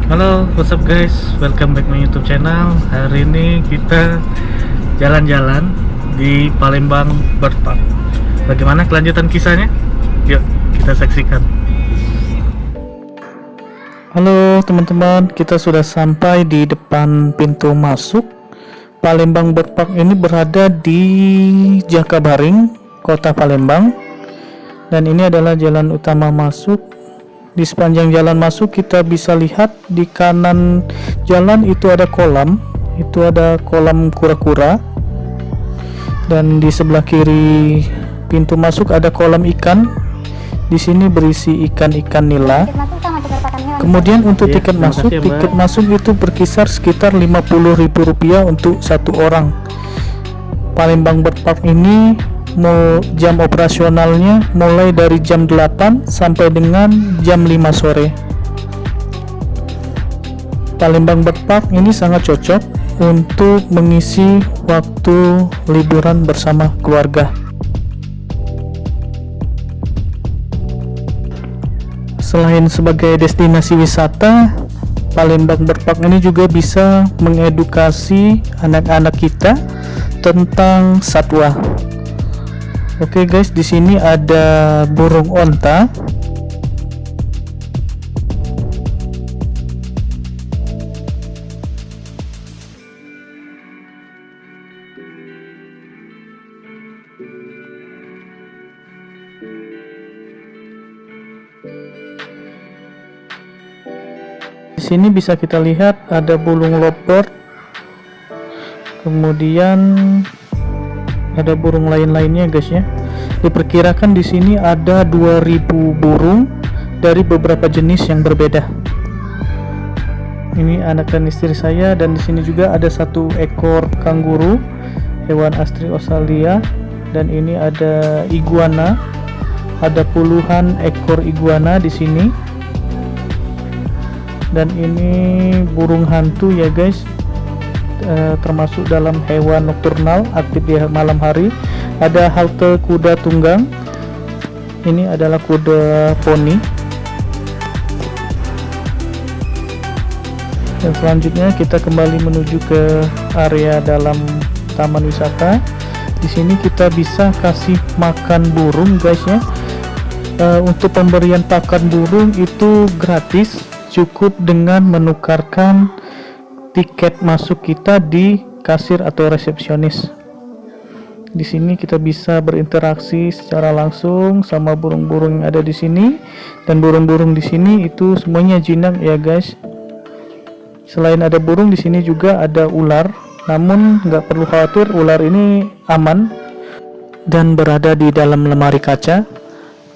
Halo, what's up guys? Welcome back my YouTube channel. Hari ini kita jalan-jalan di Palembang Bird Park. Bagaimana kelanjutan kisahnya? Yuk, kita saksikan. Halo teman-teman, kita sudah sampai di depan pintu masuk. Palembang Bird Park ini berada di Jakabaring, Kota Palembang. Dan ini adalah jalan utama masuk. Di sepanjang jalan masuk kita bisa lihat di kanan jalan itu ada kolam, kura-kura, dan di sebelah kiri pintu masuk ada kolam ikan. Di sini berisi ikan-ikan nila. Kemudian untuk tiket masuk itu berkisar sekitar Rp50.000 untuk satu orang. Palembang Bird Park ini jam operasionalnya mulai dari jam 8 sampai dengan jam 5 sore. Palembang Bird Park ini sangat cocok untuk mengisi waktu liburan bersama keluarga. Selain sebagai destinasi wisata, Palembang Bird Park ini juga bisa mengedukasi anak-anak kita tentang satwa. Oke guys, di sini ada burung onta. Di sini bisa kita lihat ada burung lovebird. Kemudian ada burung lain-lainnya guys ya. Diperkirakan di sini ada 2000 burung dari beberapa jenis yang berbeda. Ini anak dan istri saya, dan di sini juga ada satu ekor kanguru, hewan asli Australia, dan ini ada iguana. Ada puluhan ekor iguana di sini. Dan ini burung hantu ya guys. Termasuk dalam hewan nokturnal, aktif di malam hari. Ada halte kuda tunggang. Ini adalah kuda poni. Dan selanjutnya kita kembali menuju ke area dalam taman wisata. Di sini kita bisa kasih makan burung guys ya. Untuk pemberian pakan burung itu gratis, cukup dengan menukarkan tiket masuk kita di kasir atau resepsionis. Di sini kita bisa berinteraksi secara langsung sama burung-burung yang ada di sini, dan burung-burung di sini itu semuanya jinak ya guys. Selain ada burung, di sini juga ada ular. Namun nggak perlu khawatir, ular ini aman dan berada di dalam lemari kaca.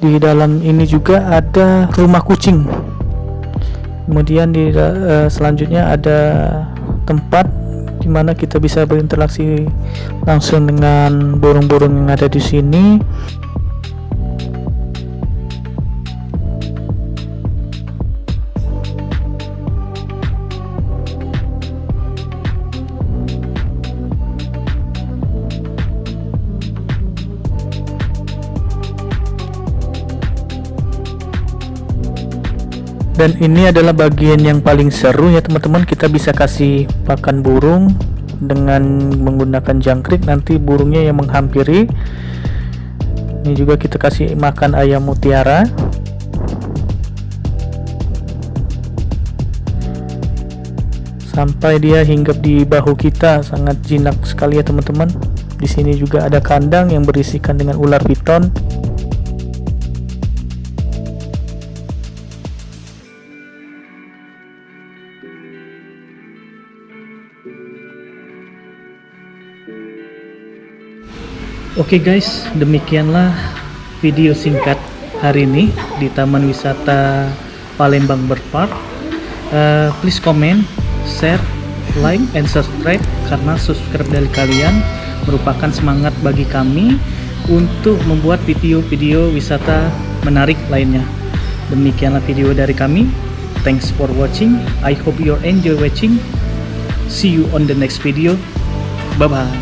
Di dalam ini juga ada rumah kucing. Kemudian selanjutnya ada tempat di mana kita bisa berinteraksi langsung dengan burung-burung yang ada di sini. Dan ini adalah bagian yang paling seru ya teman-teman. Kita bisa kasih pakan burung dengan menggunakan jangkrik. Nanti burungnya yang menghampiri. Ini juga kita kasih makan ayam mutiara. Sampai dia hinggap di bahu kita, sangat jinak sekali ya teman-teman. Di sini juga ada kandang yang berisikan dengan ular piton. Oke guys, demikianlah video singkat hari ini di Taman Wisata Palembang Bird Park. Please comment, share, like, and subscribe, karena subscribe dari kalian merupakan semangat bagi kami untuk membuat video-video wisata menarik lainnya. Demikianlah video dari kami. Thanks for watching. I hope you enjoy watching. See you on the next video. Bye bye.